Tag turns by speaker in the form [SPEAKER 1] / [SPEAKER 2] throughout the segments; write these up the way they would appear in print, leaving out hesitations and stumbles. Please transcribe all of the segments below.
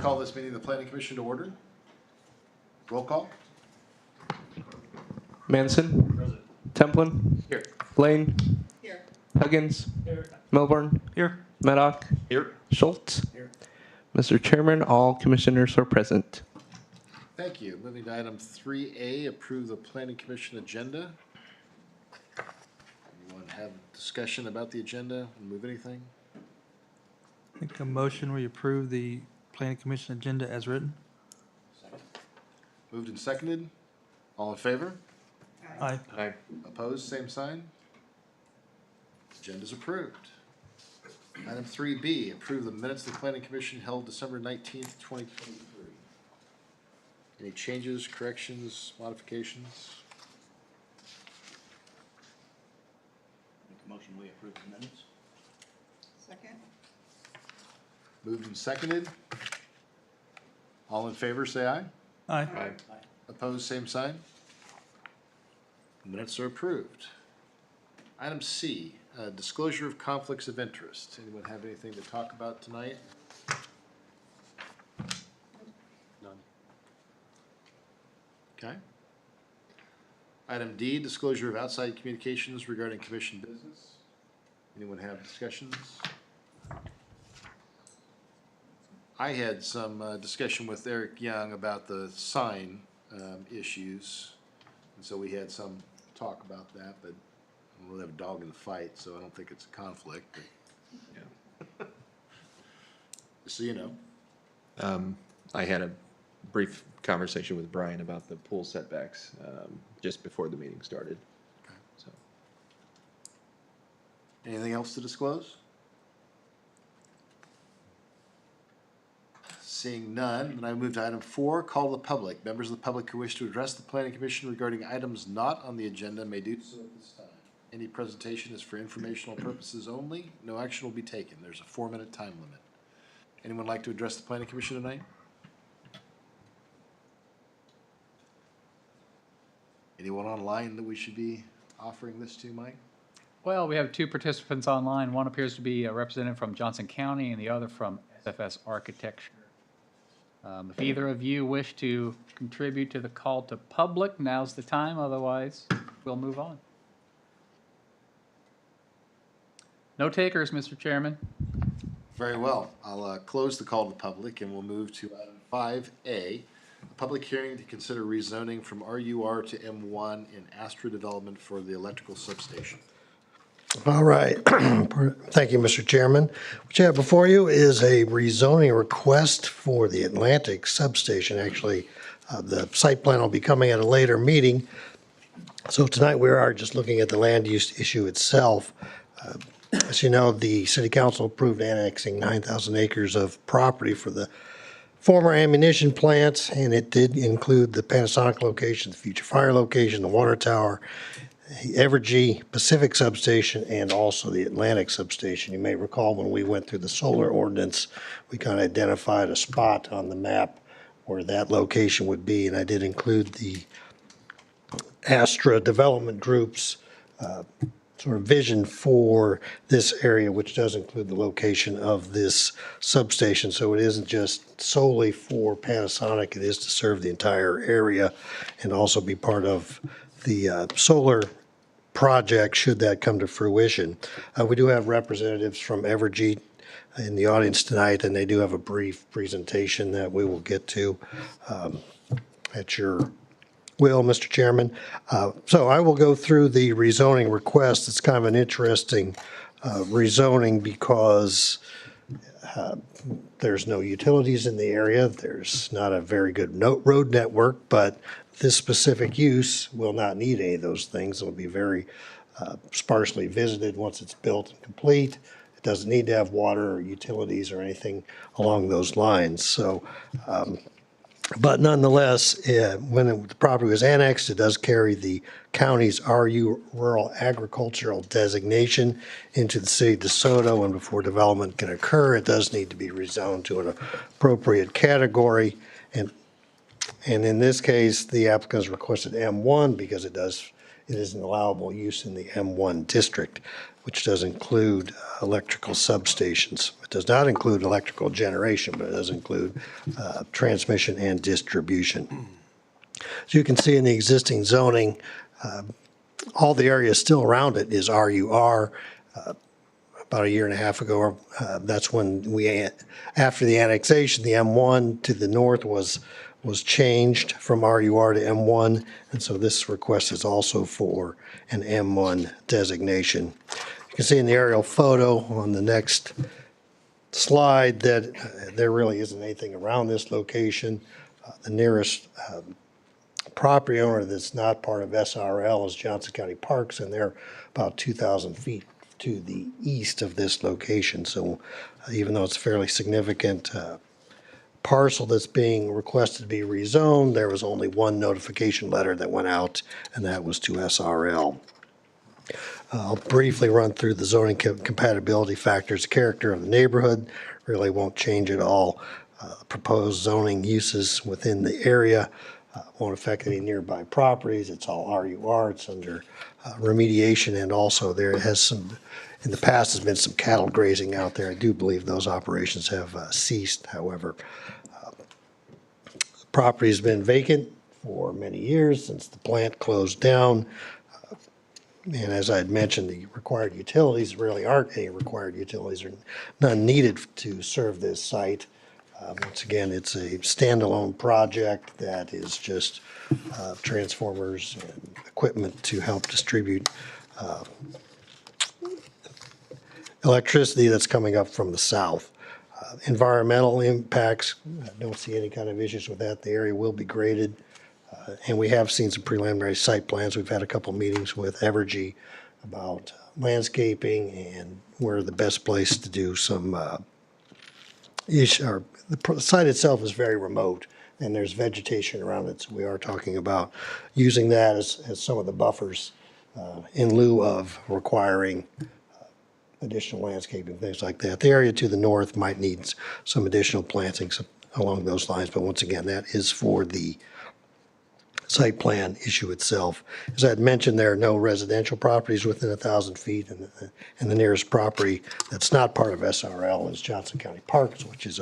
[SPEAKER 1] Call this meeting of the Planning Commission to order. Roll call.
[SPEAKER 2] Manson. Templin.
[SPEAKER 1] Here.
[SPEAKER 2] Lane.
[SPEAKER 3] Here.
[SPEAKER 2] Huggins. Milburn.
[SPEAKER 4] Here.
[SPEAKER 2] Maddock.
[SPEAKER 1] Here.
[SPEAKER 2] Schultz.
[SPEAKER 1] Here.
[SPEAKER 2] Mr. Chairman, all commissioners are present.
[SPEAKER 1] Thank you. Moving to item 3A, approve the Planning Commission agenda. Anyone have discussion about the agenda and move anything?
[SPEAKER 4] Make a motion, we approve the planning commission agenda as written.
[SPEAKER 1] Moved and seconded. All in favor?
[SPEAKER 4] Aye.
[SPEAKER 1] Opposed, same sign. Agenda's approved. Item 3B, approve the minutes of the Planning Commission held December 19th, 2023. Any changes, corrections, modifications?
[SPEAKER 5] Make a motion, we approve the minutes.
[SPEAKER 3] Second?
[SPEAKER 1] Moved and seconded. All in favor, say aye.
[SPEAKER 4] Aye.
[SPEAKER 1] Opposed, same sign. Minutes are approved. Item C, disclosure of conflicts of interest. Anyone have anything to talk about tonight? None. Okay. Item D, disclosure of outside communications regarding commission business. Anyone have discussions? I had some discussion with Eric Young about the sign issues, and so we had some talk about that, but I don't really have a dog in the fight, so I don't think it's a conflict. But just so you know.
[SPEAKER 6] I had a brief conversation with Brian about the pool setbacks just before the meeting started.
[SPEAKER 1] Okay.
[SPEAKER 6] So,
[SPEAKER 1] Anything else to disclose? Seeing none, then I move to item 4, call the public. Members of the public who wish to address the planning commission regarding items not on the agenda may do so at this time. Any presentation is for informational purposes only. No action will be taken. There's a 4-minute time limit. Anyone like to address the planning commission tonight? Anyone online that we should be offering this to, Mike?
[SPEAKER 7] Well, we have 2 participants online. One appears to be a representative from Johnson County and the other from SFS Architecture. If either of you wish to contribute to the call to public, now's the time. Otherwise, we'll move on. No takers, Mr. Chairman.
[SPEAKER 1] Very well. I'll close the call to the public and we'll move to item 5A, a public hearing to consider rezoning from RUR to M1 in Astra Development for the electrical substation.
[SPEAKER 8] All right. Thank you, Mr. Chairman. What you have before you is a rezoning request for the Atlantic substation. Actually, the site plan will be coming at a later meeting. So tonight we are just looking at the land use issue itself. As you know, the City Council approved annexing 9,000 acres of property for the former ammunition plant, and it did include the Panasonic location, the Future Fire location, the water tower, Evergy Pacific substation, and also the Atlantic substation. You may recall when we went through the solar ordinance, we kind of identified a spot on the map where that location would be, and I did include the Astra Development Group's sort of vision for this area, which does include the location of this substation. So it isn't just solely for Panasonic, it is to serve the entire area and also be part of the solar project should that come to fruition. We do have representatives from Evergy in the audience tonight, and they do have a brief presentation that we will get to at your will, Mr. Chairman. So I will go through the rezoning request. It's kind of an interesting rezoning because there's no utilities in the area. There's not a very good road network, but this specific use will not need any of those things. It'll be very sparsely visited once it's built and complete. It doesn't need to have water or utilities or anything along those lines. So, but nonetheless, when the property was annexed, it does carry the county's RU Rural Agricultural designation into the city of DeSoto, and before development can occur, it does need to be rezoned to an appropriate category. And in this case, the applicant has requested M1 because it does it is an allowable use in the M1 district, which does include electrical substations. It does not include electrical generation, but it does include transmission and distribution. As you can see in the existing zoning, all the area still around it is RUR. About a year and a half ago, that's when after the annexation, the M1 to the north was changed from RUR to M1, and so this request is also for an M1 designation. You can see in the aerial photo on the next slide that there really isn't anything around this location. The nearest property owner that's not part of SRL is Johnson County Parks, and they're about 2,000 feet to the east of this location. So even though it's a fairly significant parcel that's being requested to be rezoned, there was only one notification letter that went out, and that was to SRL. I'll briefly run through the zoning compatibility factors. The character of the neighborhood really won't change at all. Proposed zoning uses within the area won't affect any nearby properties. It's all RUR. It's under remediation, and also there has some, in the past, has been some cattle grazing out there. I do believe those operations have ceased. However, the property has been vacant for many years since the plant closed down. And as I had mentioned, the required utilities really aren't any required utilities, or none needed to serve this site. Once again, it's a standalone project that is just transformers and equipment to help distribute electricity that's coming up from the south. Environmental impacts, I don't see any kind of issues with that. The area will be graded. And we have seen some preliminary site plans. We've had a couple meetings with Evergy about landscaping and where the best place to do some the site itself is very remote, and there's vegetation around it, so we are talking about using that as some of the buffers in lieu of requiring additional landscaping, things like that. The area to the north might need some additional plantings along those lines, but once again, that is for the site plan issue itself. As I had mentioned, there are no residential properties within 1,000 feet, and the nearest property that's not part of SRL is Johnson County Parks, which is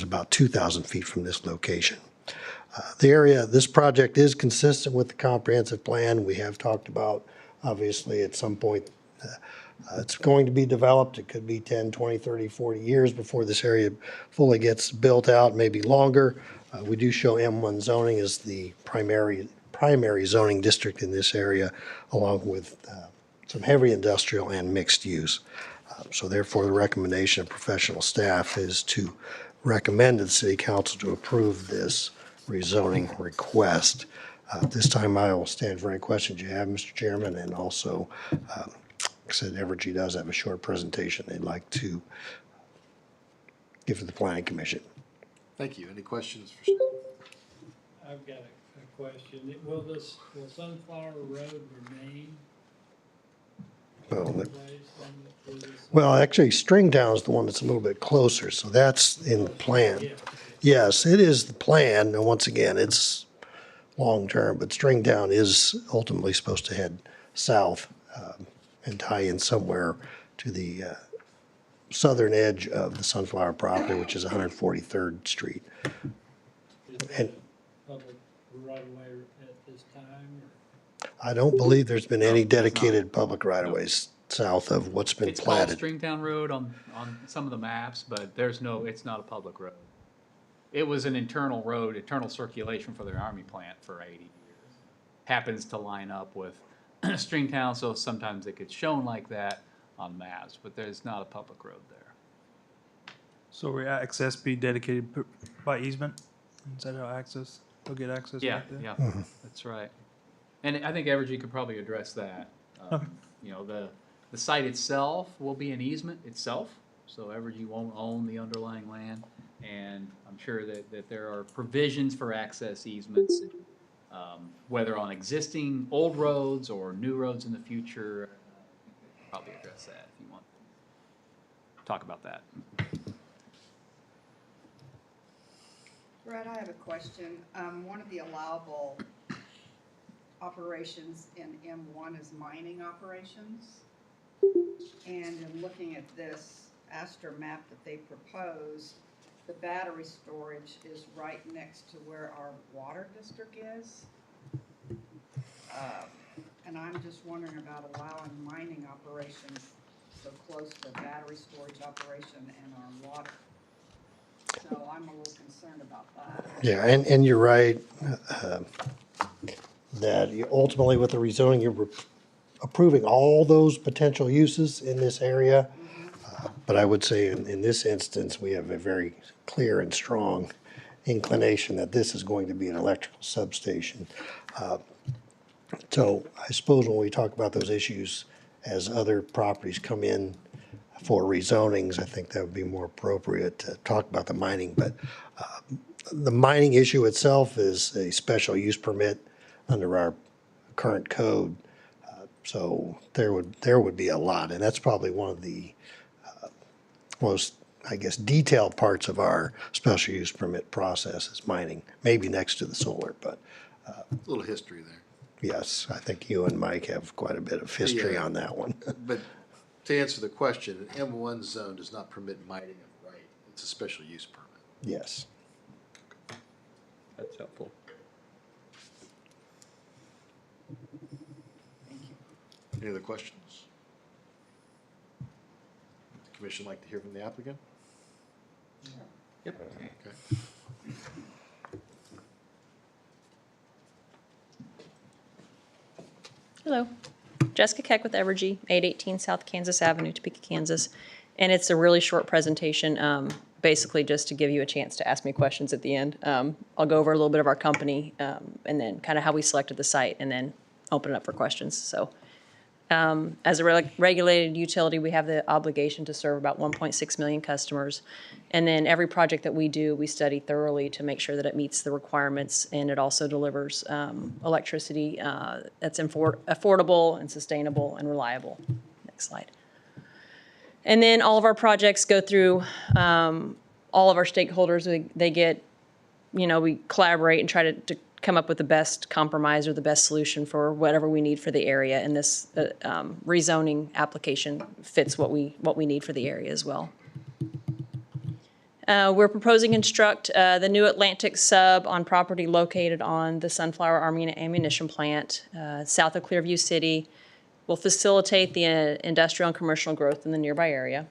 [SPEAKER 8] about 2,000 feet from this location. The area, this project is consistent with the comprehensive plan. We have talked about, obviously, at some point, it's going to be developed. It could be 10, 20, 30, 40 years before this area fully gets built out, maybe longer. We do show M1 zoning as the primary zoning district in this area, along with some heavy industrial and mixed use. So therefore, the recommendation of professional staff is to recommend to the City Council to approve this rezoning request. This time, I will stand for any questions you have, Mr. Chairman, and also, like I said, Evergy does have a short presentation they'd like to give to the Planning Commission.
[SPEAKER 1] Thank you. Any questions for Steve?
[SPEAKER 9] I've got a question. Will Sunflower Road remain?
[SPEAKER 8] Well, actually, Stringtown is the one that's a little bit closer, so that's in the plan.
[SPEAKER 9] Yeah.
[SPEAKER 8] Yes, it is the plan, and once again, it's long-term, but Stringtown is ultimately supposed to head south and tie in somewhere to the southern edge of the Sunflower property, which is 143rd Street. And
[SPEAKER 9] Public right-of-way at this time? Or?
[SPEAKER 8] I don't believe there's been any dedicated public right-of-ways south of what's been
[SPEAKER 7] It's called
[SPEAKER 8] platted.
[SPEAKER 7] Stringtown Road on some of the maps, but it's not a public road. It was an internal road, internal circulation for their army plant for 80 years. Happens to line up with Stringtown, so sometimes it gets shown like that on maps, but there's not a public road there.
[SPEAKER 4] So will access be dedicated by easement? Is that how they'll get access
[SPEAKER 7] Yeah,
[SPEAKER 4] back there?
[SPEAKER 7] yeah, that's right. And I think Evergy could probably address that.
[SPEAKER 4] Okay.
[SPEAKER 7] You know, the site itself will be an easement itself, so Evergy won't own the underlying land. And I'm sure that there are provisions for access easements, whether on existing old roads or new roads in the future. Probably address that if you want to talk about that.
[SPEAKER 3] Brett, I have a question. One of the allowable operations and M1 is mining operations. And in looking at this Astor map that they proposed, the battery storage is right next to where our water district is. And I'm just wondering about allowing mining operations so close to battery storage operation and our water. So I'm a little concerned about that.
[SPEAKER 8] Yeah, and you're right, that ultimately with the rezoning, you're approving all those potential uses in this area. But I would say in this instance, we have a very clear and strong inclination that this is going to be an electrical substation. So I suppose when we talk about those issues, as other properties come in for rezonings, I think that would be more appropriate to talk about the mining. But the mining issue itself is a special use permit under our current code. So there would be a lot, and that's probably one of the most, I guess, detailed parts of our special use permit process is mining, maybe next to the solar, but
[SPEAKER 1] A little history there.
[SPEAKER 8] yes, I think you and Mike have quite a bit of history
[SPEAKER 1] Yeah.
[SPEAKER 8] on that one.
[SPEAKER 1] But to answer the question, an M1 zone does not permit mining of right. It's a special use permit.
[SPEAKER 8] Yes.
[SPEAKER 6] That's helpful.
[SPEAKER 1] Any other questions? Would the commission like to hear from the applicant?
[SPEAKER 6] Yep.
[SPEAKER 1] Okay.
[SPEAKER 10] Hello, Jessica Keck with Evergy, 818 South Kansas Avenue, Topeka, Kansas. And it's a really short presentation, basically just to give you a chance to ask me questions at the end. I'll go over a little bit of our company and then kind of how we selected the site and then open it up for questions. So as a regulated utility, we have the obligation to serve about 1.6 million customers. And then every project that we do, we study thoroughly to make sure that it meets the requirements and it also delivers electricity that's affordable and sustainable and reliable. Next slide. And then all of our projects go through all of our stakeholders. They get, we collaborate and try to come up with the best compromise or the best solution for whatever we need for the area. And this rezoning application fits what we need for the area as well. We're proposing to construct the new Atlantic sub on property located on the Sunflower Army Ammunition Plant, south of Clearview City. Will facilitate the industrial and commercial growth in the nearby area.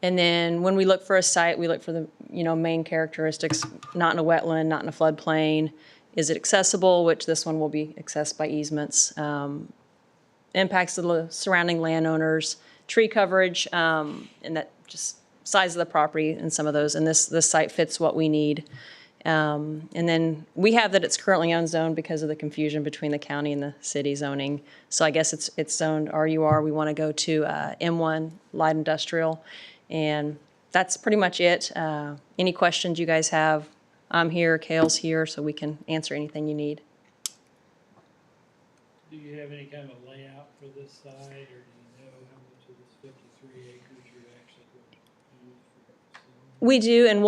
[SPEAKER 10] And then when we look for a site, we look for the main characteristics: not in a wetland, not in a floodplain. Is it accessible? Which this one will be accessed by easements. Impacts to the surrounding landowners, tree coverage, and that just size of the property and some of those. And this site fits what we need. And then we have that it's currently unzoned because of the confusion between the county and the city zoning. So I guess it's zoned RUR. We want to go to M1 light industrial. And that's pretty much it. Any questions you guys have, I'm here, Kale's here, so we can answer anything you need.
[SPEAKER 9] Do you have any kind of layout for this site, or do you know how much of this 53 acres you're actually going to use for the facility?
[SPEAKER 10] We do, and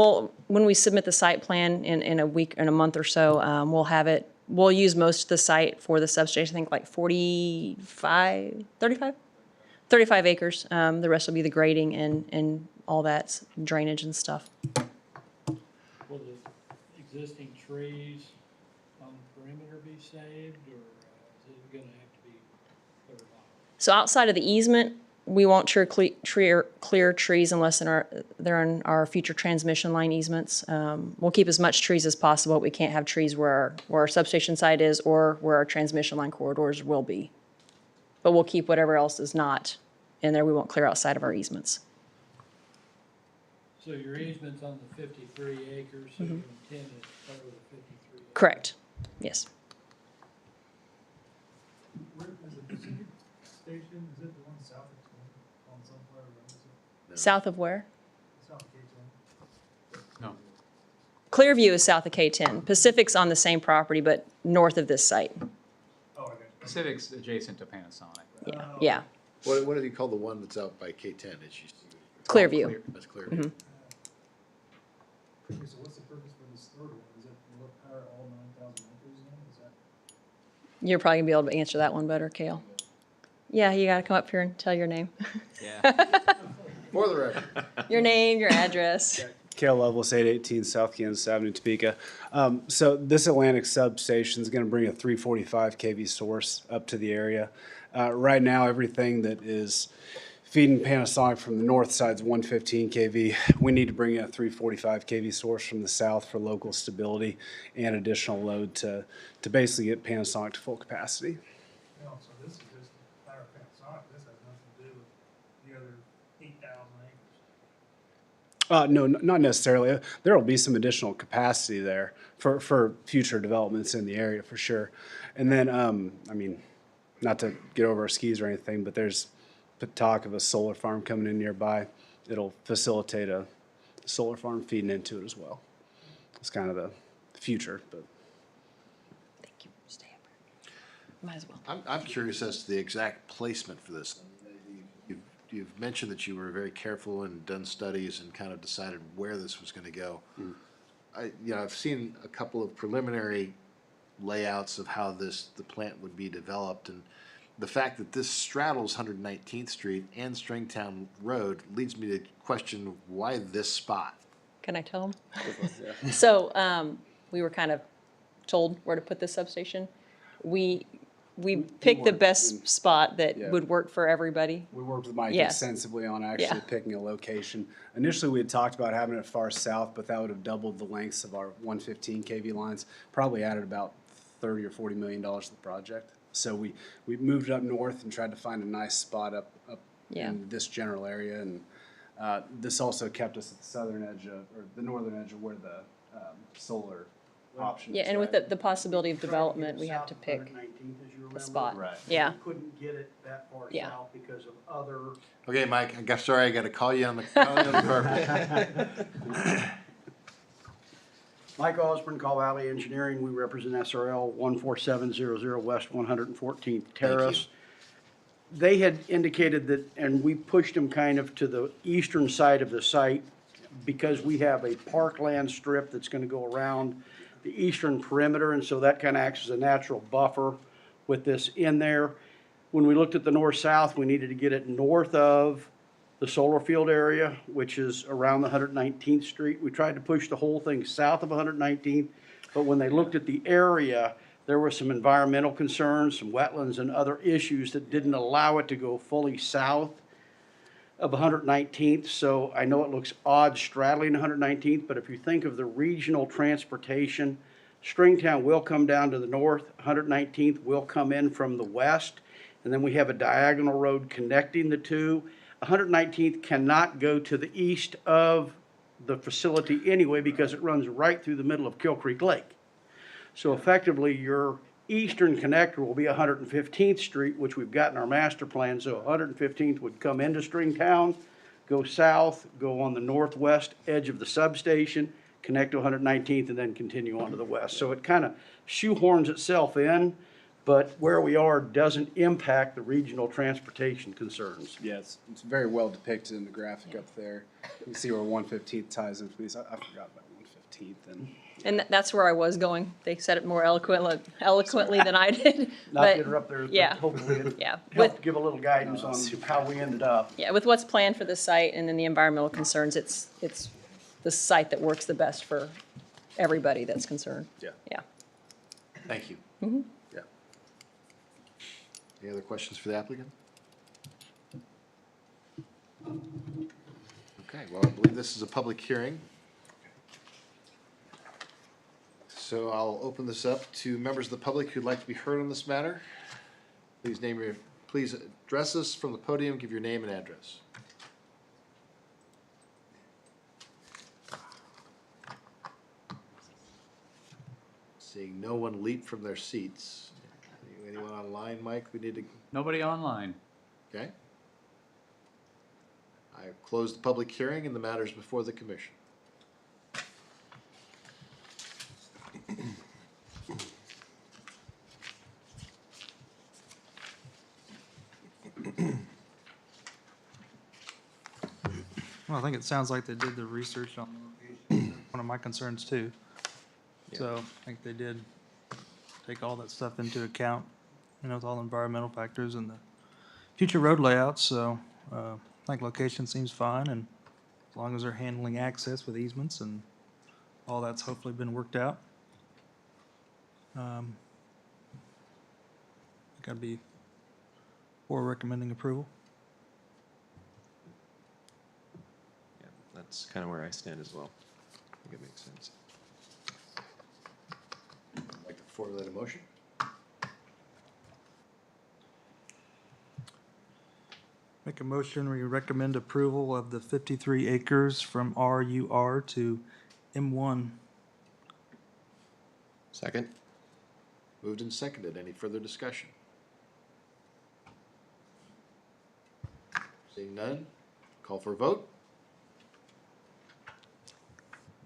[SPEAKER 10] when we submit the site plan in a month or so, we'll have it. We'll use most of the site for the substation. I think like 35 acres. The rest will be the grading and all that drainage and stuff.
[SPEAKER 9] Will the existing trees on the perimeter be saved, or is it going to have to be cleared off?
[SPEAKER 10] So outside of the easement, we won't clear trees unless they're in our future transmission line easements. We'll keep as much trees as possible. We can't have trees where our substation site is or where our transmission line corridors will be. But we'll keep whatever else is not in there. We won't clear outside of our easements.
[SPEAKER 9] So your easement's on the 53 acres, so your intent is to cover the 53 acres?
[SPEAKER 10] Correct. Yes.
[SPEAKER 4] Where is the Pacific Station? Is it the one south of on Sunflower Road? Is it
[SPEAKER 10] South of where?
[SPEAKER 4] south of K10?
[SPEAKER 7] No.
[SPEAKER 10] Clearview is south of K10. Pacific's on the same property, but north of this site.
[SPEAKER 4] Oh, okay.
[SPEAKER 7] Pacific's adjacent to Panasonic.
[SPEAKER 10] Yeah. Yeah.
[SPEAKER 1] What do you call the one that's out by K10?
[SPEAKER 10] Clearview.
[SPEAKER 1] That's clear.
[SPEAKER 10] Mhm.
[SPEAKER 4] Okay, so what's the purpose for this third one? Is it will it power all 9,000 acres then? Is that?
[SPEAKER 10] You're probably gonna be able to answer that one better, Kale. Yeah, you gotta come up here and tell your name.
[SPEAKER 1] For the record.
[SPEAKER 10] Your name, your address.
[SPEAKER 11] Cale Lovelace, 818 South Kansas Avenue, Topeka. So this Atlantic substation is going to bring a 345 kV source up to the area. Right now, everything that is feeding Panasonic from the north side is 115 kV. We need to bring in a 345 kV source from the south for local stability and additional load to basically get Panasonic to full capacity.
[SPEAKER 4] So this is just a matter of Panasonic, this has nothing to do with the other 8,000 acres.
[SPEAKER 11] No, not necessarily. There will be some additional capacity there for future developments in the area for sure. And then, I mean, not to get over our skis or anything, but there's talk of a solar farm coming in nearby. It'll facilitate a solar farm feeding into it as well. It's kind of the future, but.
[SPEAKER 10] Thank you. Stay up. Might as well.
[SPEAKER 1] I'm curious as to the exact placement for this. You've mentioned that you were very careful and done studies and kind of decided where this was gonna go. I've seen a couple of preliminary layouts of how the plant would be developed, and the fact that this straddles 119th Street and Stringtown Road leads me to question why this spot?
[SPEAKER 10] Can I tell them? So, we were kind of told where to put this substation. We picked the best spot that
[SPEAKER 11] Yeah.
[SPEAKER 10] would work for everybody.
[SPEAKER 11] We worked with Mike
[SPEAKER 10] Yes.
[SPEAKER 11] extensively on actually
[SPEAKER 10] Yeah.
[SPEAKER 11] picking a location. Initially, we had talked about having it far south, but that would have doubled the lengths of our 115 kV lines, probably added about $30 or $40 million to the project. So we moved up north and tried to find a nice spot up
[SPEAKER 10] Yeah.
[SPEAKER 11] in this general area. And this also kept us at the southern edge of, or the northern edge of where the solar option is.
[SPEAKER 10] Yeah, and with
[SPEAKER 11] right?
[SPEAKER 10] the possibility of development, we have to pick the spot.
[SPEAKER 6] Right.
[SPEAKER 10] Yeah.
[SPEAKER 9] Couldn't get it that far
[SPEAKER 10] Yeah.
[SPEAKER 9] south because of other.
[SPEAKER 1] Okay, Mike, sorry, I gotta call you on the carpet.
[SPEAKER 12] Mike Osborne, Call Valley Engineering. We represent SRL 14700 West 114th Terrace. They had indicated that, and we pushed them kind of to the eastern side of the site because we have a parkland strip that's going to go around the eastern perimeter, and so that kind of acts as a natural buffer with this in there. When we looked at the north-south, we needed to get it north of the solar field area, which is around the 119th Street. We tried to push the whole thing south of 119th, but when they looked at the area, there were some environmental concerns, some wetlands and other issues that didn't allow it to go fully south of 119th. So I know it looks odd straddling 119th, but if you think of the regional transportation, Stringtown will come down to the north, 119th will come in from the west, and then we have a diagonal road connecting the two. 119th cannot go to the east of the facility anyway because it runs right through the middle of Kill Creek Lake. So effectively, your eastern connector will be 115th Street, which we've got in our master plan. So 115th would come into Stringtown, go south, go on the northwest edge of the substation, connect to 119th, and then continue on to the west. So it kind of shoehorns itself in, but where we are doesn't impact the regional transportation concerns.
[SPEAKER 11] Yeah, it's very well depicted in the graphic up there. You can see where 115th ties into these. I forgot about 115th.
[SPEAKER 10] And that's where I was going. They said it more eloquently than I did.
[SPEAKER 12] Not
[SPEAKER 10] But
[SPEAKER 12] to interrupt there,
[SPEAKER 10] yeah.
[SPEAKER 12] but hopefully it
[SPEAKER 10] Yeah,
[SPEAKER 12] helped give a little guidance on how we ended up.
[SPEAKER 10] yeah, with what's planned for the site and then the environmental concerns, it's the site that works the best for everybody that's concerned.
[SPEAKER 11] Yeah.
[SPEAKER 10] Yeah.
[SPEAKER 1] Thank you.
[SPEAKER 11] Yeah.
[SPEAKER 1] Any other questions for the applicant? Okay, well, I believe this is a public hearing. So I'll open this up to members of the public who'd like to be heard on this matter. Please address us from the podium, give your name and address. Seeing no one leap from their seats. Anyone online, Mike, we need to,
[SPEAKER 7] Nobody online.
[SPEAKER 1] okay? I have closed the public hearing and the matters before the commission.
[SPEAKER 4] Well, I think it sounds like they did the research on the location. One of my concerns too. So I think they did take all that stuff into account, with all the environmental factors and the future road layouts, so, I think location seems fine, and as long as they're handling access with easements and all that's hopefully been worked out. I think I'd be for recommending approval.
[SPEAKER 6] Yeah, that's kind of where I stand as well. I think it makes sense.
[SPEAKER 1] Like to formulate a motion?
[SPEAKER 4] Make a motion, we recommend approval of the 53 acres from RUR to M1.
[SPEAKER 6] Second?
[SPEAKER 1] Moved and seconded. Any further discussion? Seeing none, call for a vote.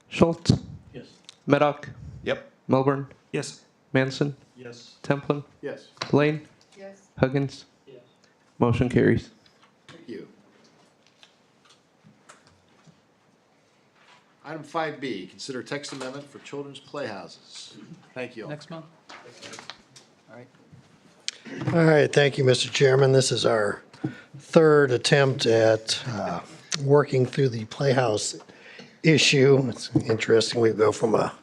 [SPEAKER 2] Schultz,
[SPEAKER 9] Yes.
[SPEAKER 2] Maddock,
[SPEAKER 6] Yep.
[SPEAKER 2] Milburn,
[SPEAKER 4] Yes.
[SPEAKER 2] Manson,
[SPEAKER 9] Yes.
[SPEAKER 2] Templin,
[SPEAKER 1] Yes.
[SPEAKER 2] Lane,
[SPEAKER 3] Yes.
[SPEAKER 2] Huggins.
[SPEAKER 9] Yes.
[SPEAKER 2] Motion carries.
[SPEAKER 1] Thank you. Item 5B, consider text amendment for children's playhouses. Thank you all.
[SPEAKER 7] Next month?
[SPEAKER 8] All right, thank you, Mr. Chairman. This is our third attempt at working through the Playhouse issue. It's interesting, we go from a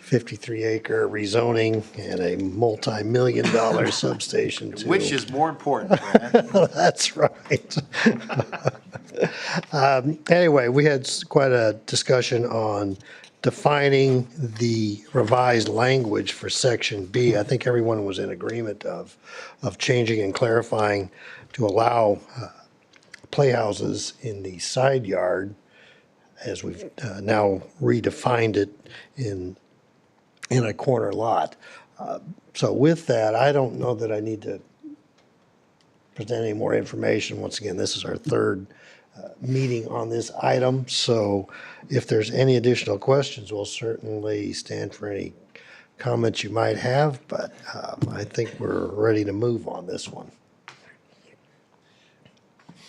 [SPEAKER 8] 53-acre rezoning and a multi-million-dollar substation to...
[SPEAKER 1] Which is more important, Brad?
[SPEAKER 8] That's right. Anyway, we had quite a discussion on defining the revised language for Section B. I think everyone was in agreement of changing and clarifying to allow playhouses in the side yard, as we've now redefined it in a corner lot. So with that, I don't know that I need to present any more information. Once again, this is our third meeting on this item, so if there's any additional questions, we'll certainly stand for any comments you might have, but I think we're ready to move on this one.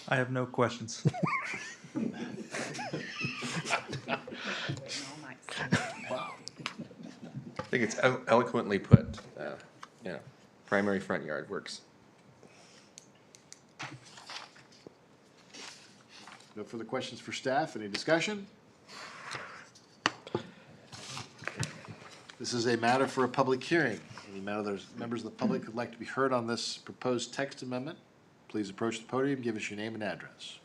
[SPEAKER 4] I have no questions.
[SPEAKER 6] I think it's eloquently put. Primary front yard works.
[SPEAKER 1] No further questions for staff? Any discussion? This is a matter for a public hearing. Any members of the public who'd like to be heard on this proposed text amendment, please approach the podium, give us your name and address.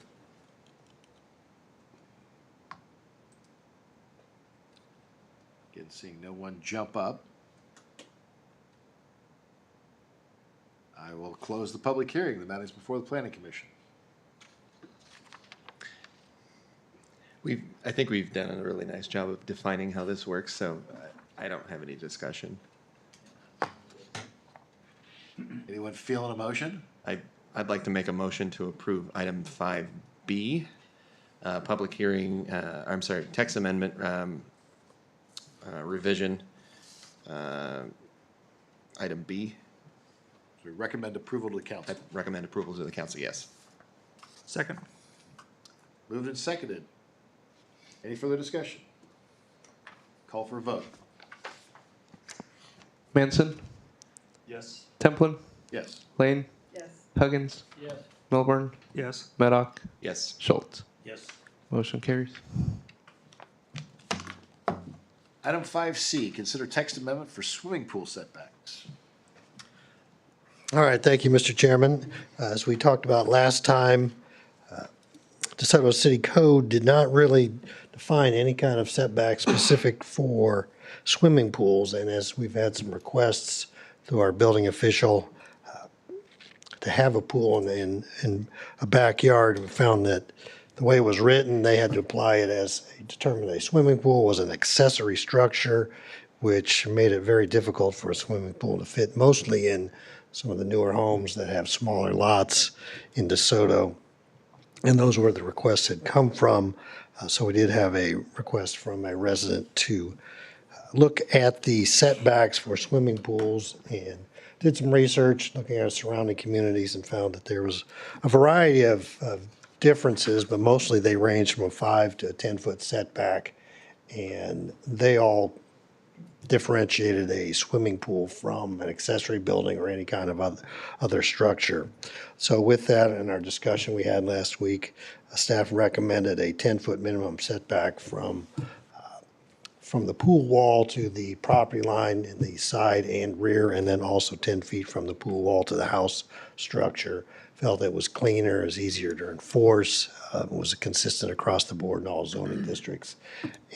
[SPEAKER 1] Again, seeing no one jump up, I will close the public hearing. The matter is before the Planning Commission.
[SPEAKER 6] I think we've done a really nice job of defining how this works, so I don't have any discussion.
[SPEAKER 1] Anyone feeling a motion?
[SPEAKER 6] I'd like to make a motion to approve item 5B, public hearing, text amendment revision, item B.
[SPEAKER 1] So we recommend approval to the council.
[SPEAKER 6] I recommend approval to the council, yes.
[SPEAKER 4] Second.
[SPEAKER 1] Moved and seconded. Any further discussion? Call for a vote.
[SPEAKER 2] Manson,
[SPEAKER 9] Yes.
[SPEAKER 2] Templin,
[SPEAKER 1] Yes.
[SPEAKER 2] Lane,
[SPEAKER 3] Yes.
[SPEAKER 2] Huggins,
[SPEAKER 9] Yes.
[SPEAKER 2] Milburn,
[SPEAKER 4] Yes.
[SPEAKER 2] Maddock,
[SPEAKER 6] Yes.
[SPEAKER 2] Schultz.
[SPEAKER 9] Yes.
[SPEAKER 2] Motion carries.
[SPEAKER 1] Item 5C, consider text amendment for swimming pool setbacks.
[SPEAKER 8] All right, thank you, Mr. Chairman. As we talked about last time, DeSoto City Code did not really define any kind of setback specific for swimming pools, and as we've had some requests through our building official to have a pool in a backyard, we found that the way it was written, they had to apply it as determine a swimming pool was an accessory structure, which made it very difficult for a swimming pool to fit mostly in some of the newer homes that have smaller lots in DeSoto. And those were the requests had come from. So we did have a request from a resident to look at the setbacks for swimming pools and did some research looking at surrounding communities and found that there was a variety of differences, but mostly they range from a 5 to 10 foot setback. And they all differentiated a swimming pool from an accessory building or any kind of other structure. So with that, in our discussion we had last week, staff recommended a 10-foot minimum setback from the pool wall to the property line in the side and rear, and then also 10 feet from the pool wall to the house structure. Felt it was cleaner, it was easier to enforce, was consistent across the board in all zoning districts.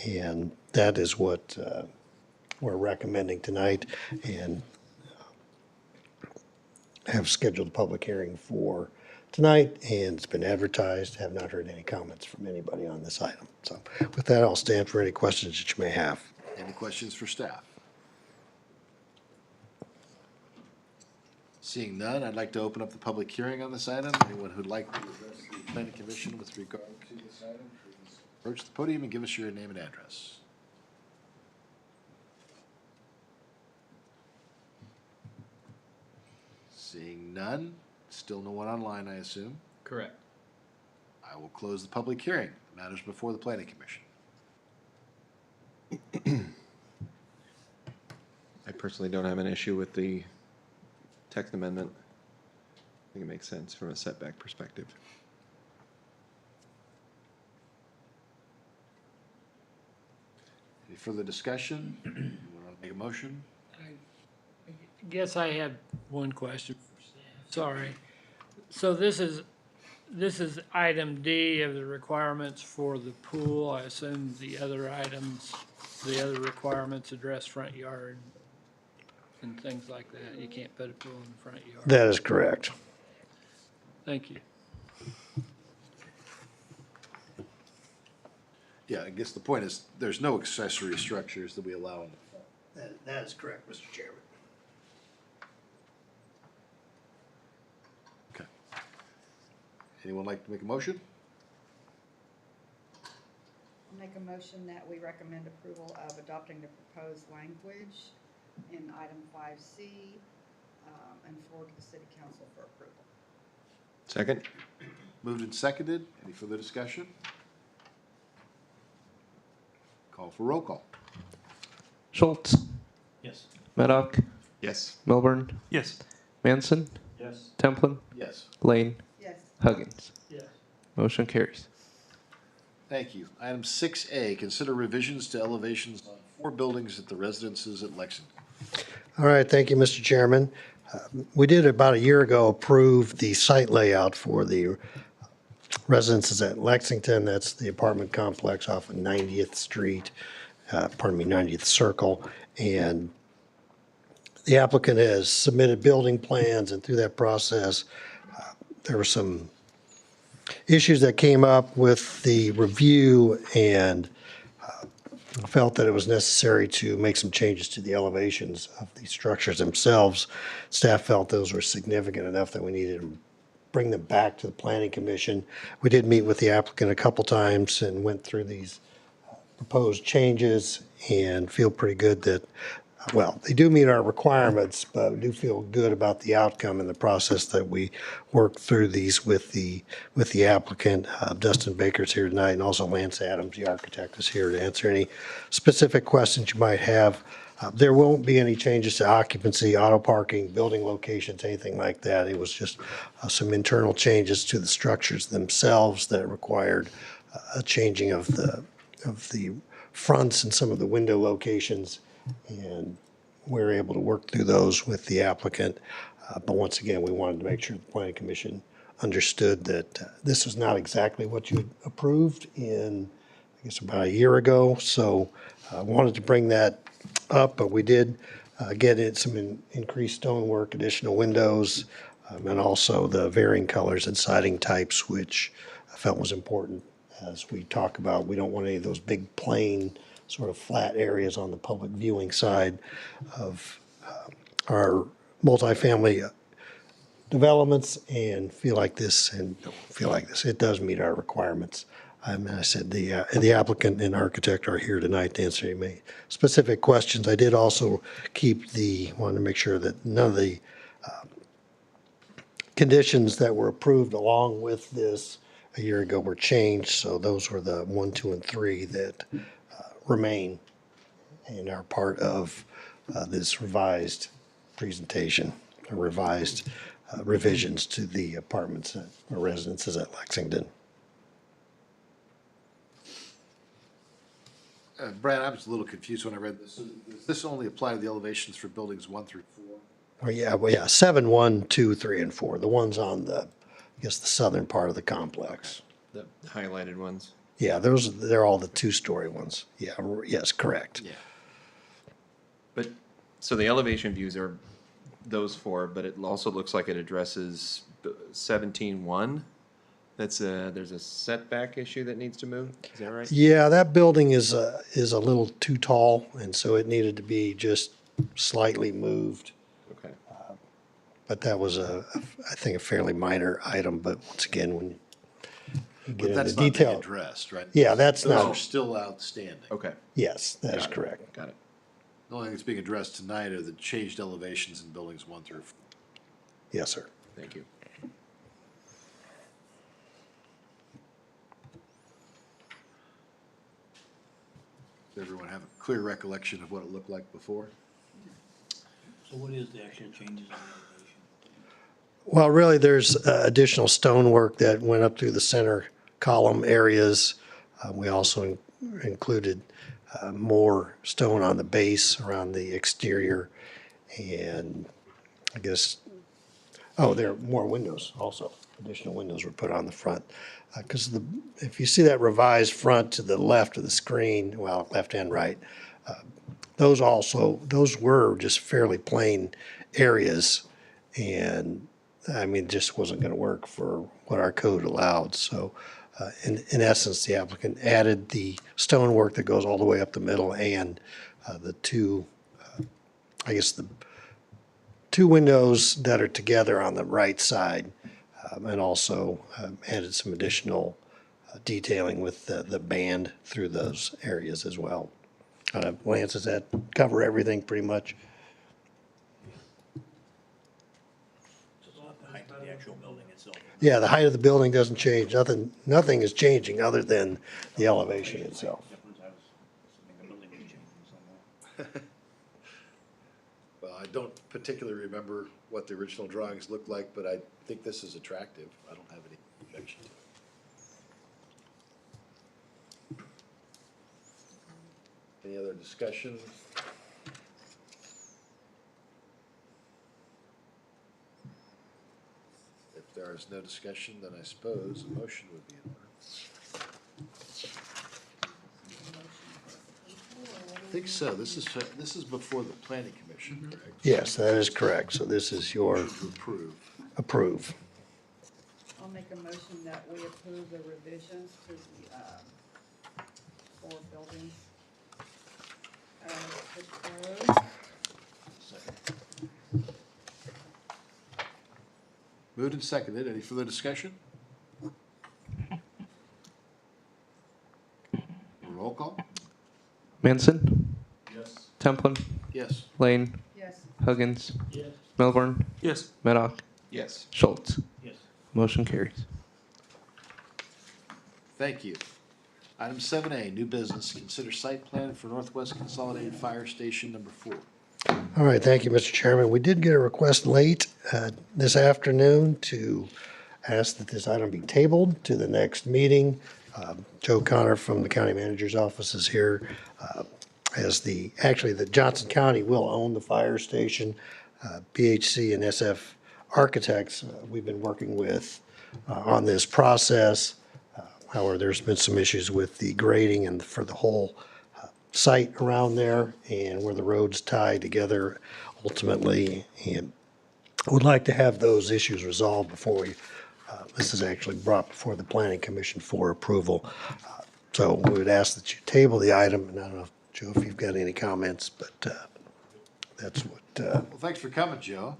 [SPEAKER 8] And that is what we're recommending tonight, and have scheduled a public hearing for tonight, and it's been advertised. Have not heard any comments from anybody on this item. So with that, I'll stand for any questions that you may have.
[SPEAKER 1] Any questions for staff? Seeing none, I'd like to open up the public hearing on this item. Anyone who'd like to address the planning commission with regard to this item, please approach the podium and give us your name and address. Seeing none, still no one online, I assume.
[SPEAKER 7] Correct.
[SPEAKER 1] I will close the public hearing. Matters before the planning commission.
[SPEAKER 6] I personally don't have an issue with the text amendment. I think it makes sense from a setback perspective.
[SPEAKER 1] Any further discussion? You want to make a motion?
[SPEAKER 9] I guess I have one question for staff. Sorry. So this is item D of the requirements for the pool. I assume the other items, the other requirements address front yard and things like that. You can't put a pool in the front yard.
[SPEAKER 8] That is correct.
[SPEAKER 9] Thank you.
[SPEAKER 1] Yeah, I guess the point is, there's no accessory structures that we allow in the front.
[SPEAKER 8] That is correct, Mr. Chairman.
[SPEAKER 1] Okay. Anyone like to make a motion?
[SPEAKER 3] I'll make a motion that we recommend approval of adopting the proposed language in item 5C and forward to the city council for approval.
[SPEAKER 6] Second?
[SPEAKER 1] Moved and seconded. Any further discussion? Call for roll call.
[SPEAKER 2] Schultz,
[SPEAKER 5] Yes.
[SPEAKER 2] Maddock,
[SPEAKER 6] Yes.
[SPEAKER 2] Milburn,
[SPEAKER 4] Yes.
[SPEAKER 2] Manson,
[SPEAKER 5] Yes.
[SPEAKER 2] Templin,
[SPEAKER 1] Yes.
[SPEAKER 2] Lane,
[SPEAKER 3] Yes.
[SPEAKER 2] Huggins.
[SPEAKER 9] Yes.
[SPEAKER 2] Motion carries.
[SPEAKER 1] Thank you. Item 6A, consider revisions to elevations on 4 buildings at the residences at Lexington.
[SPEAKER 8] All right, thank you, Mr. Chairman. We did about a year ago approve the site layout for the residences at Lexington. That's the apartment complex off of 90th Street, 90th Circle. And the applicant has submitted building plans, and through that process, there were some issues that came up with the review, and felt that it was necessary to make some changes to the elevations of the structures themselves. Staff felt those were significant enough that we needed to bring them back to the planning commission. We did meet with the applicant a couple times and went through these proposed changes and feel pretty good that, well, they do meet our requirements, but we do feel good about the outcome and the process that we worked through these with the applicant. Dustin Baker's here tonight, and also Lance Adams, the architect, is here to answer any specific questions you might have. There won't be any changes to occupancy, auto parking, building locations, anything like that. It was just some internal changes to the structures themselves that required a changing of the fronts and some of the window locations. And we were able to work through those with the applicant. But once again, we wanted to make sure the planning commission understood that this was not exactly what you had approved in, I guess, about a year ago. So I wanted to bring that up, but we did get it some increased stonework, additional windows, and also the varying colors and siding types, which I felt was important as we talk about. We don't want any of those big plain sort of flat areas on the public viewing side of our multifamily developments, and feel like this, it does meet our requirements. I said the applicant and architect are here tonight to answer any specific questions. I did also wanted to make sure that none of the conditions that were approved along with this a year ago were changed. So those were the 1, 2, and 3 that remain and are part of this revised presentation, or revised revisions to the apartments or residences at Lexington.
[SPEAKER 1] Brad, I was a little confused when I read this. Does this only apply to the elevations for buildings 1 through 4?
[SPEAKER 8] Oh, yeah, well, yeah, 7, 1, 2, 3, and 4, the ones on the, I guess, the southern part of the complex.
[SPEAKER 6] The highlighted ones.
[SPEAKER 8] Yeah, they're all the 2-story ones. Yeah, yes, correct.
[SPEAKER 1] Yeah.
[SPEAKER 6] But, so the elevation views are those 4, but it also looks like it addresses 17-1. That's there's a setback issue that needs to move, is that right?
[SPEAKER 8] Yeah, that building is a little too tall, and so it needed to be just slightly moved.
[SPEAKER 6] Okay.
[SPEAKER 8] But that was I think, a fairly minor item, but once again, when you get
[SPEAKER 1] But
[SPEAKER 8] into
[SPEAKER 1] that's not being
[SPEAKER 8] detail.
[SPEAKER 1] addressed, right?
[SPEAKER 8] Yeah, that's
[SPEAKER 1] Those
[SPEAKER 8] not,
[SPEAKER 1] are still outstanding.
[SPEAKER 6] Okay.
[SPEAKER 8] yes, that is
[SPEAKER 6] Got it.
[SPEAKER 8] correct.
[SPEAKER 6] Got it.
[SPEAKER 1] The only thing that's being addressed tonight are the changed elevations in buildings 1 through 4.
[SPEAKER 8] Yes, sir.
[SPEAKER 6] Thank you.
[SPEAKER 1] Does everyone have a clear recollection of what it looked like before?
[SPEAKER 5] So what is the actual changes in the elevation?
[SPEAKER 8] Well, really, there's additional stonework that went up through the center column areas. We also included more stone on the base around the exterior, and I guess, there are more windows also. Additional windows were put on the front. Because if you see that revised front to the left of the screen, well, left and right, those were just fairly plain areas, and I mean, it just wasn't going to work for what our code allowed. So, in essence, the applicant added the stonework that goes all the way up the middle and the two windows that are together on the right side, and also added some additional detailing with the band through those areas as well. Lance, does that cover everything pretty much?
[SPEAKER 5] So it's not the height of the actual building itself.
[SPEAKER 8] Yeah, the height of the building doesn't change. Nothing is changing other than the elevation itself.
[SPEAKER 5] Difference, I was assuming the building was changing somewhat.
[SPEAKER 1] Well, I don't particularly remember what the original drawings looked like, but I think this is attractive. I don't have any objection to it. Any other discussion? If there is no discussion, then I suppose a motion would be in order. I think so. This is before the planning commission, correct?
[SPEAKER 8] Yes, that is correct. So this is your
[SPEAKER 1] To approve.
[SPEAKER 8] approve.
[SPEAKER 3] I'll make a motion that we approve the revisions to the 4 buildings. Proposed.
[SPEAKER 1] Moved and seconded. Any further discussion? Roll call?
[SPEAKER 2] Manson,
[SPEAKER 5] Yes.
[SPEAKER 2] Templin,
[SPEAKER 1] Yes.
[SPEAKER 2] Lane,
[SPEAKER 3] Yes.
[SPEAKER 2] Huggins,
[SPEAKER 5] Yes.
[SPEAKER 2] Melbourne,
[SPEAKER 4] Yes.
[SPEAKER 2] Maddock,
[SPEAKER 6] Yes.
[SPEAKER 2] Schultz.
[SPEAKER 5] Yes.
[SPEAKER 2] Motion carries.
[SPEAKER 1] Thank you. Item 7A, new business. Consider site plan for Northwest Consolidated Fire Station number 4.
[SPEAKER 8] All right, thank you, Mr. Chairman. We did get a request late this afternoon to ask that this item be tabled to the next meeting. Joe Connor from the county manager's office is here. Actually, the Johnson County will own the fire station. BHC and SF Architects, we've been working with on this process. However, there's been some issues with the grading and for the whole site around there and where the roads tie together ultimately. And would like to have those issues resolved before this is actually brought before the Planning Commission for approval. So we would ask that you table the item, and I don't know, Joe, if you've got any comments, but that's what.
[SPEAKER 1] Well, thanks for coming, Joe.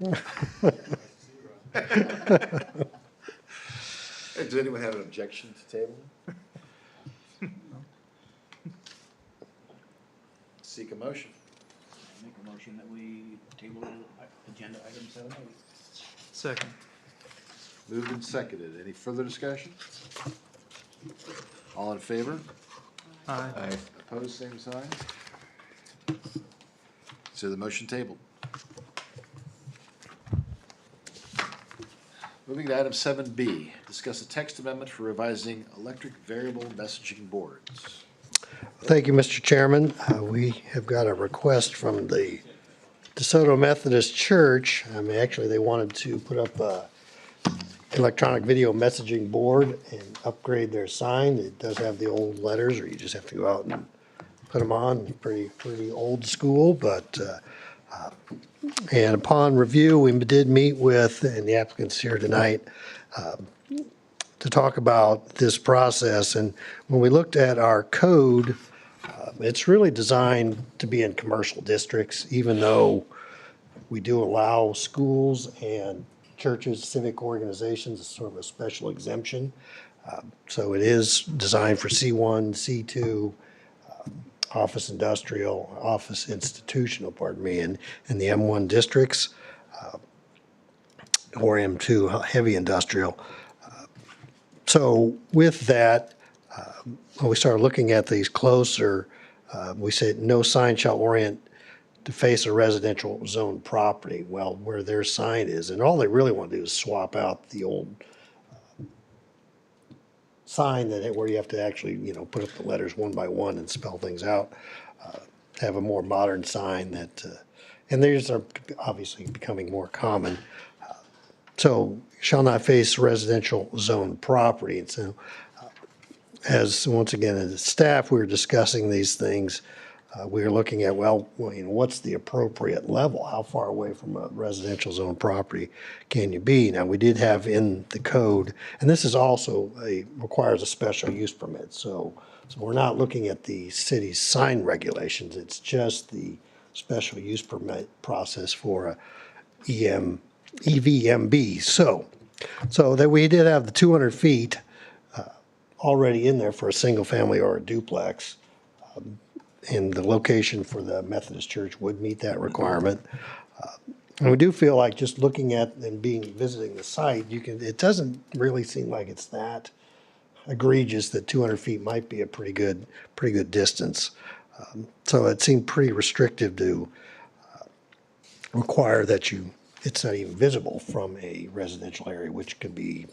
[SPEAKER 1] Does anyone have an objection to table? Seek a motion.
[SPEAKER 5] Make a motion that we table agenda item 7A.
[SPEAKER 4] Second.
[SPEAKER 1] Moved and seconded. Any further discussion? All in favor?
[SPEAKER 4] Aye.
[SPEAKER 6] Aye.
[SPEAKER 1] Opposed, same sign. to the motion tabled. Moving to item 7B, discuss a text amendment for revising electric variable messaging boards.
[SPEAKER 8] Thank you, Mr. Chairman. We have got a request from the DeSoto Methodist Church. I mean, actually, they wanted to put up a electronic video messaging board and upgrade their sign. It does have the old letters, or you just have to go out and put them on. Pretty old school, but, and upon review, we did meet with, and the applicant's here tonight, to talk about this process. And when we looked at our code, it's really designed to be in commercial districts, even though we do allow schools and churches, civic organizations, as sort of a special exemption. So it is designed for C1, C2, office industrial, office institutional, pardon me, and the M1 districts, or M2 heavy industrial. So with that, when we started looking at these closer, we said no sign shall orient to face a residential zone property. Well, where their sign is, and all they really want to do is swap out the old sign where you have to actually, put up the letters one by one and spell things out. Have a more modern sign that, and these are obviously becoming more common. So shall not face residential zone property. And so as, once again, as staff, we were discussing these things. We were looking at, what's the appropriate level? How far away from a residential zone property can you be? Now, we did have in the code, and this is also requires a special use permit. So we're not looking at the city's sign regulations. It's just the special use permit process for a EVMB. So that we did have the 200 feet already in there for a single family or a duplex. And the location for the Methodist Church would meet that requirement. And we do feel like just looking at and visiting the site, it doesn't really seem like it's that egregious that 200 feet might be a pretty good distance. So it seemed pretty restrictive to require that it's not even visible from a residential area, which could be,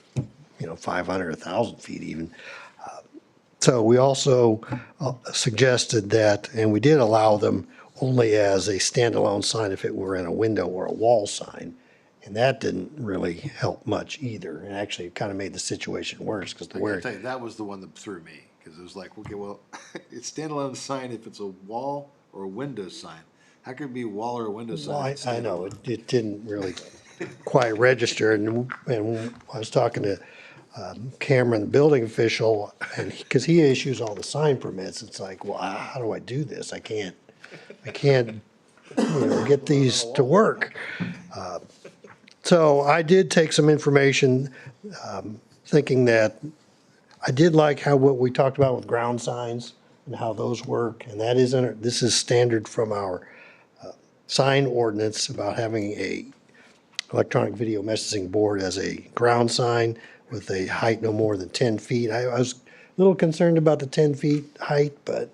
[SPEAKER 8] 500, 1,000 feet even. So we also suggested that, and we did allow them only as a standalone sign if it were in a window or a wall sign. And that didn't really help much either. And actually it kind of made the situation worse because
[SPEAKER 1] I can tell you, that was the one that threw me, because it was like, okay, well, it's standalone sign if it's a wall or a window sign. How could it be a wall or a window sign?
[SPEAKER 8] Well, I know, it didn't really quite register. And I was talking to Cameron, the building official, and because he issues all the sign permits, it's like, well, how do I do this? I can't get these to work. So I did take some information, thinking that I did like what we talked about with ground signs and how those work, and that is this is standard from our sign ordinance about having a electronic video messaging board as a ground sign with a height no more than 10 feet. I was a little concerned about the 10 feet height, but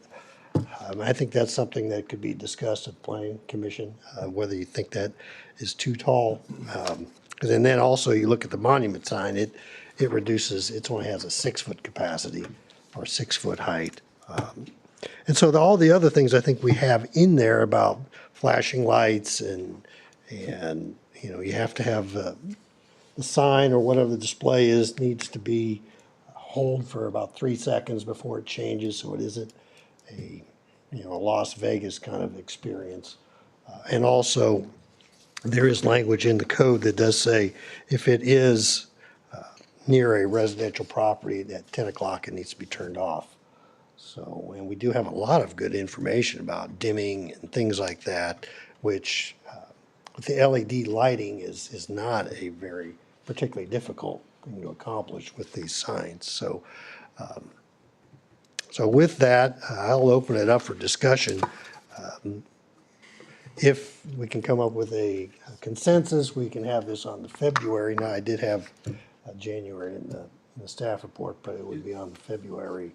[SPEAKER 8] I think that's something that could be discussed at the Planning Commission, whether you think that is too tall. And then also you look at the monument sign, it reduces, it only has a 6-foot capacity or 6-foot height. And so all the other things I think we have in there about flashing lights and you have to have the sign or whatever the display is needs to be hold for about 3 seconds before it changes, so it isn't a Las Vegas kind of experience. And also, there is language in the code that does say if it is near a residential property at 10 o'clock, it needs to be turned off. So, and we do have a lot of good information about dimming and things like that, which with the LED lighting is not a very particularly difficult thing to accomplish with these signs. So, so with that, I'll open it up for discussion. If we can come up with a consensus, we can have this on the February. Now, I did have January in the staff report, but it would be on the February,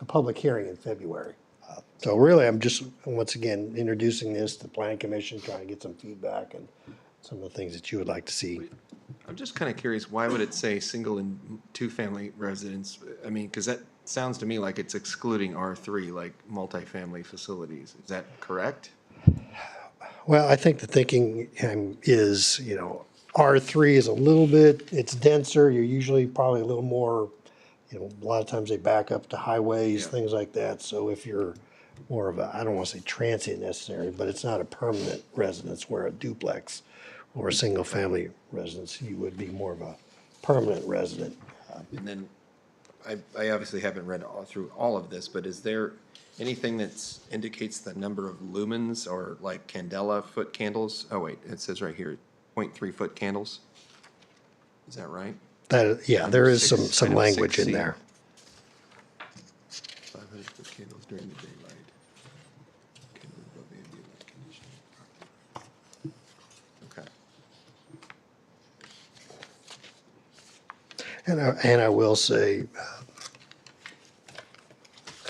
[SPEAKER 8] a public hearing in February. So really, I'm just, once again, introducing this to the planning commission, trying to get some feedback and some of the things that you would like to see.
[SPEAKER 6] I'm just kind of curious, why would it say single and two-family residence? I mean, because that sounds to me like it's excluding R3, like multifamily facilities. Is that correct?
[SPEAKER 8] Well, I think the thinking is, R3 is a little bit, it's denser, you're usually probably a little more, a lot of times they back up to highways,
[SPEAKER 6] Yeah.
[SPEAKER 8] things like that. So if you're more of a, I don't want to say transient necessarily, but it's not a permanent residence where a duplex or a single-family residence, you would be more of a permanent resident.
[SPEAKER 6] And then, I obviously haven't read through all of this, but is there anything that indicates the number of lumens or like candela foot candles? Oh, wait, it says right here, 0.3 foot candles. Is that right?
[SPEAKER 8] Yeah, there is some
[SPEAKER 6] Item
[SPEAKER 8] language in
[SPEAKER 6] 6C.
[SPEAKER 8] there.
[SPEAKER 6] 500 foot candles during the daylight. Candles above ambient light conditions. Okay.
[SPEAKER 8] And I will say,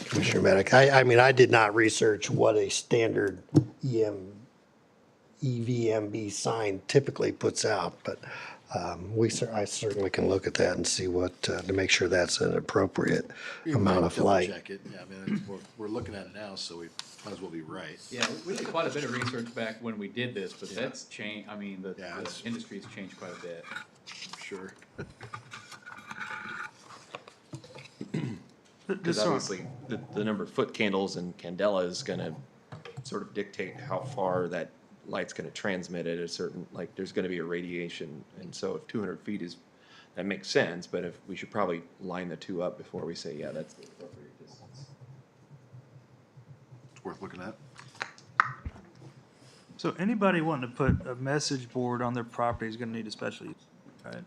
[SPEAKER 8] Commissioner Medic, I mean, I did not research what a standard EVMB sign typically puts out, but I certainly can look at that and see what, to make sure that's an appropriate
[SPEAKER 1] You
[SPEAKER 8] amount
[SPEAKER 1] might
[SPEAKER 8] of
[SPEAKER 1] double
[SPEAKER 8] light.
[SPEAKER 1] check it. Yeah, I mean, we're looking at it now, so we might as well be right.
[SPEAKER 7] Yeah, we did quite a bit of research back when we did this, but that's changed, I mean, the
[SPEAKER 1] Yeah, it's-
[SPEAKER 7] industry's changed quite a bit.
[SPEAKER 1] Sure.
[SPEAKER 6] Because obviously, the number of foot candles and candela is gonna sort of dictate how far that light's gonna transmit at a certain, like, there's gonna be a radiation. And so if 200 feet is, that makes sense, but if, we should probably line the two up before we say, yeah, that's the appropriate distance.
[SPEAKER 1] It's worth looking at.
[SPEAKER 4] So anybody wanting to put a message board on their property is gonna need a special use, right?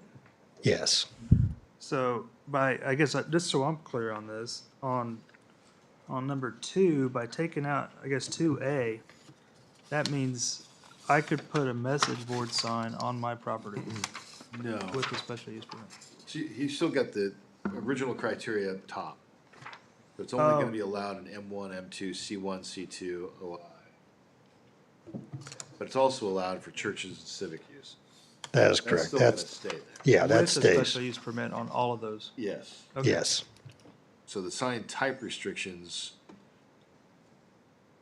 [SPEAKER 8] Yes.
[SPEAKER 4] So I guess, just so I'm clear on this, on number 2, by taking out, I guess, 2A, that means I could put a message board sign on my property
[SPEAKER 1] No.
[SPEAKER 4] with a special use permit.
[SPEAKER 1] So you still got the original criteria up top. But it's only
[SPEAKER 4] Oh.
[SPEAKER 1] gonna be allowed in M1, M2, C1, C2, OI. But it's also allowed for churches and civic use.
[SPEAKER 8] That is
[SPEAKER 1] That's
[SPEAKER 8] correct.
[SPEAKER 1] still gonna
[SPEAKER 8] That's,
[SPEAKER 1] stay there.
[SPEAKER 8] yeah, that
[SPEAKER 4] With a
[SPEAKER 8] stays.
[SPEAKER 4] special use permit on all of those.
[SPEAKER 1] Yes.
[SPEAKER 4] Okay.
[SPEAKER 8] Yes.
[SPEAKER 1] So the sign type restrictions,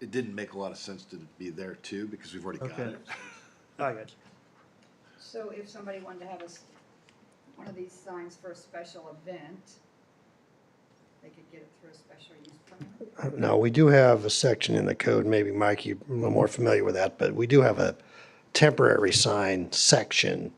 [SPEAKER 1] it didn't make a lot of sense to be there too, because we've already got
[SPEAKER 4] Okay.
[SPEAKER 1] it.
[SPEAKER 4] I got you.
[SPEAKER 3] So if somebody wanted to have one of these signs for a special event, they could get it through a special use permit?
[SPEAKER 8] No, we do have a section in the code, maybe Mike, you're a little more familiar with that, but we do have a temporary sign section.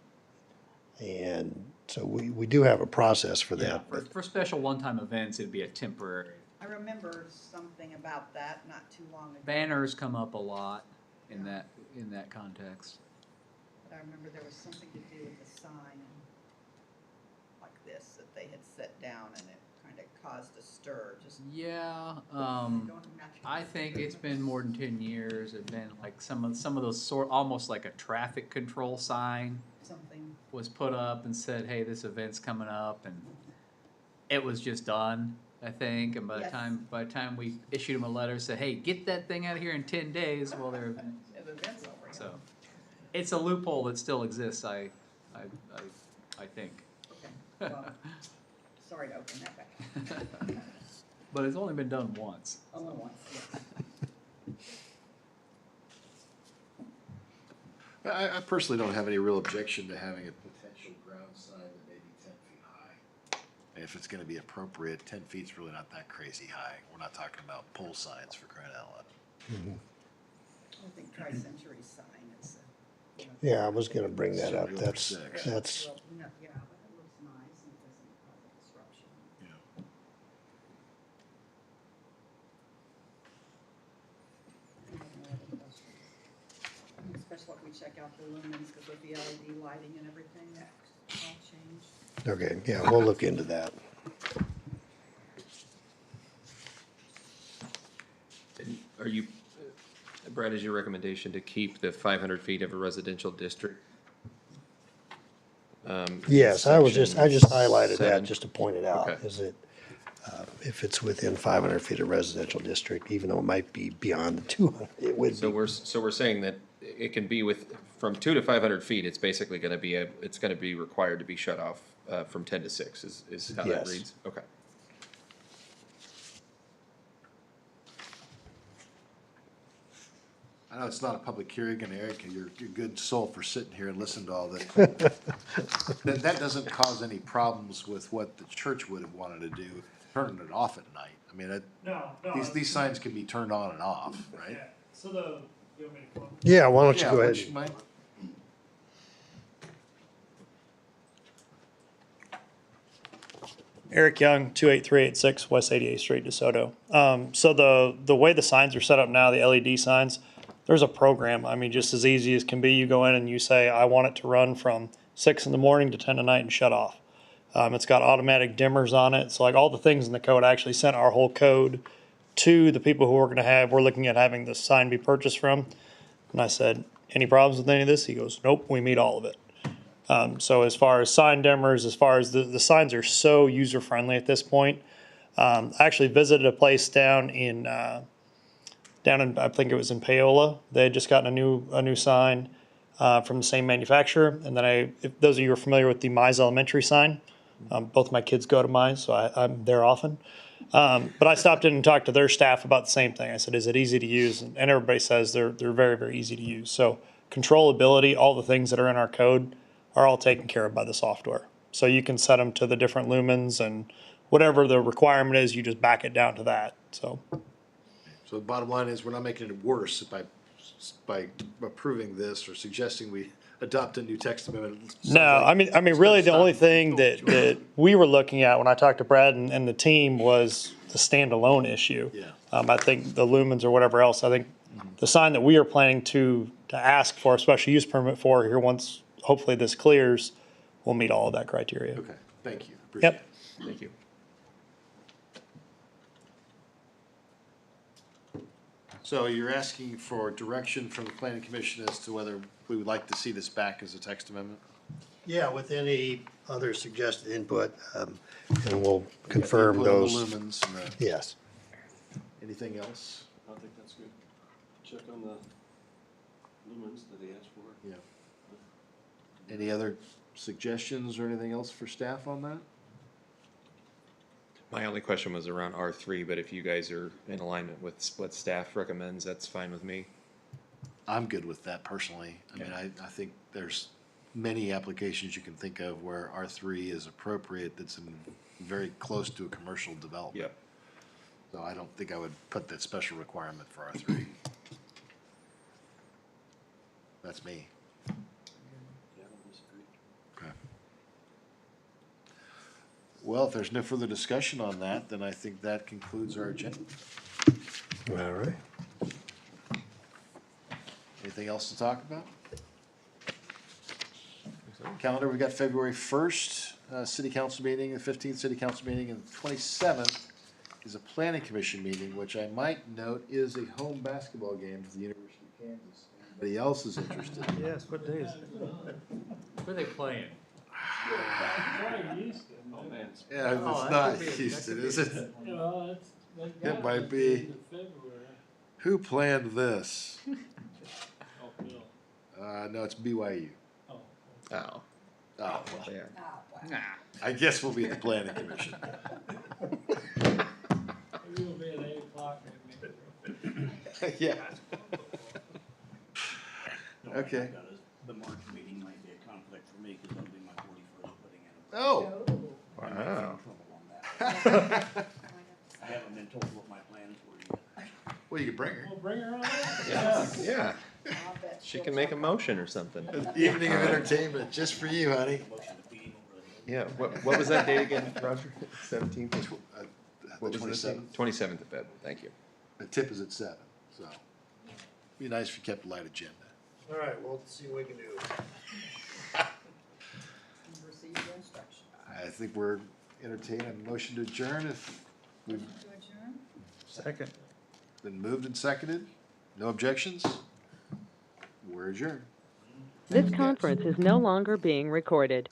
[SPEAKER 8] And so we do have a process for
[SPEAKER 7] Yeah,
[SPEAKER 8] that.
[SPEAKER 7] for special one-time events, it'd be a temporary.
[SPEAKER 3] I remember something about that not too long ago.
[SPEAKER 7] Banners come up a lot in that context.
[SPEAKER 3] But I remember there was something to do with the sign like this, that they had set down and it kind of caused a stir, just.
[SPEAKER 7] Yeah,
[SPEAKER 3] don't imagine.
[SPEAKER 7] I think it's been more than 10 years. It's been like some of those almost like a traffic control sign
[SPEAKER 3] Something,
[SPEAKER 7] was put up and said, hey, this event's coming up, and it was just done, I think. And by
[SPEAKER 3] Yes.
[SPEAKER 7] the time we issued them a letter, said, hey, get that thing out of here in 10 days, well, they're,
[SPEAKER 3] the event's over. yeah.
[SPEAKER 7] so. It's a loophole that still exists, I think.
[SPEAKER 3] Okay, well, sorry to open that back.
[SPEAKER 7] But it's only been done once.
[SPEAKER 3] Only once, yes.
[SPEAKER 1] I personally don't have any real objection to having a potential ground sign that may be 10 feet high. If it's gonna be appropriate, 10 feet's really not that crazy high. We're not talking about pole signs for crying out loud.
[SPEAKER 3] I think Tri-Century sign is.
[SPEAKER 8] Yeah, I was gonna bring that up.
[SPEAKER 1] 70 over
[SPEAKER 8] That's,
[SPEAKER 1] 6.
[SPEAKER 8] that's,
[SPEAKER 3] Well, no, yeah, but it looks nice and it doesn't cause a disruption.
[SPEAKER 1] Yeah.
[SPEAKER 3] Especially if we check out the lumens, because with the LED lighting and everything, that's all changed.
[SPEAKER 8] okay, yeah, we'll look into that.
[SPEAKER 6] Are you, Brad, is your recommendation to keep the 500 feet of a residential district?
[SPEAKER 8] Yes, I just
[SPEAKER 6] Section
[SPEAKER 8] highlighted that
[SPEAKER 6] 7.
[SPEAKER 8] just to point it out,
[SPEAKER 6] Okay.
[SPEAKER 8] is it, if it's within 500 feet of residential district, even though it might be beyond the 200, it would
[SPEAKER 6] So
[SPEAKER 8] be.
[SPEAKER 6] we're saying that it can be from 2 to 500 feet, it's basically gonna be it's gonna be required to be shut off, from 10 to 6, is how that
[SPEAKER 8] Yes.
[SPEAKER 6] reads? Okay.
[SPEAKER 1] I know it's not a public hearing, and Eric, you're a good soul for sitting here and listening to all this. That doesn't cause any problems with what the church would have wanted to do, turning it off at night. I mean, these signs can be turned on and off, right?
[SPEAKER 9] So the, you want me to come up?
[SPEAKER 8] Yeah, why don't you
[SPEAKER 1] Yeah,
[SPEAKER 8] go
[SPEAKER 1] would
[SPEAKER 8] ahead?
[SPEAKER 1] you mind?
[SPEAKER 13] Eric Young, 28386 West 88th Street, DeSoto. So the way the signs are set up now, the LED signs, there's a program. I mean, just as easy as can be, you go in and you say, I want it to run from 6 in the morning to 10 at night and shut off. It's got automatic dimmers on it. So like all the things in the code, I actually sent our whole code to the people who we're looking at having the sign be purchased from. And I said, any problems with any of this? He goes, nope, we meet all of it. So as far as sign dimmers, as far as the signs are so user-friendly at this point. I actually visited a place down in, I think it was in Paola. They had just gotten a new sign from the same manufacturer. And then if those of you who are familiar with the Mize Elementary sign, both my kids go to Mize, so I'm there often. But I stopped in and talked to their staff about the same thing. I said, is it easy to use? And everybody says they're very, very easy to use. So controllability, all the things that are in our code are all taken care of by the software. So you can set them to the different lumens, and whatever the requirement is, you just back it down to that. So
[SPEAKER 1] So the bottom line is, we're not making it worse by approving this or suggesting we adopt a new text amendment.
[SPEAKER 13] no, I mean, really the only thing that we were looking at when I talked to Brad and the team was the standalone issue.
[SPEAKER 1] Yeah.
[SPEAKER 13] I think the lumens or whatever else, I think the sign that we are planning to ask for a special use permit for here once hopefully this clears will meet all of that criteria.
[SPEAKER 1] Okay, thank you, appreciate
[SPEAKER 13] Yep.
[SPEAKER 1] it.
[SPEAKER 6] Thank you.
[SPEAKER 1] So you're asking for direction from the planning commission as to whether we would like to see this back as a text amendment?
[SPEAKER 8] Yeah, with any other suggested input, and we'll confirm
[SPEAKER 1] Input on the
[SPEAKER 8] those.
[SPEAKER 1] lumens and the,
[SPEAKER 8] Yes.
[SPEAKER 1] anything else?
[SPEAKER 14] I think that's good. Check on the lumens that he asked for.
[SPEAKER 1] Yeah. Any other suggestions or anything else for staff on that?
[SPEAKER 6] My only question was around R3, but if you guys are in alignment with what staff recommends, that's fine with me.
[SPEAKER 1] I'm good with that personally. I mean, I think there's many applications you can think of where R3 is appropriate that's very close to a commercial development.
[SPEAKER 6] Yep.
[SPEAKER 1] So I don't think I would put that special requirement for R3. That's me.
[SPEAKER 14] Yeah, I don't disagree.
[SPEAKER 1] Okay. Well, if there's no further discussion on that, then I think that concludes our agenda.
[SPEAKER 8] All right.
[SPEAKER 1] Anything else to talk about? Calendar, we got February 1st, city council meeting, the 15th city council meeting, and the 27th is a planning commission meeting, which I might note is a home basketball game for the University of Kansas. Anybody else is interested?
[SPEAKER 4] Yes, what day is it?
[SPEAKER 7] Who are they playing?
[SPEAKER 14] Oh, man.
[SPEAKER 1] Yeah, it's not Houston, is it? It might be. Who planned this? No, it's BYU.
[SPEAKER 6] Oh.
[SPEAKER 1] Oh, well,
[SPEAKER 6] Yeah.
[SPEAKER 1] I guess we'll be at the planning commission. Yeah. Okay.
[SPEAKER 5] The March meeting might be a conflict for me, because that'll be my 41st putting in.
[SPEAKER 1] Oh.
[SPEAKER 6] Wow.
[SPEAKER 5] I haven't been told what my plans were yet.
[SPEAKER 1] Well, you could bring her.
[SPEAKER 9] Bring her on.
[SPEAKER 6] Yeah. She can make a motion or something.
[SPEAKER 1] Evening of entertainment, just for you, honey.
[SPEAKER 6] Yeah, what was that date again, Roger? 17th? What was the
[SPEAKER 1] 27th.
[SPEAKER 6] 27th of February, thank you.
[SPEAKER 1] The tip is at 7, so. Be nice if you kept a light agenda.
[SPEAKER 8] All right, we'll see what we can do.
[SPEAKER 3] Receive the instruction.
[SPEAKER 1] I think we're entertaining a motion to adjourn if we've
[SPEAKER 3] To adjourn?
[SPEAKER 4] Second.
[SPEAKER 1] been moved and seconded. No objections? We're adjourned.
[SPEAKER 15] This conference is no longer being recorded.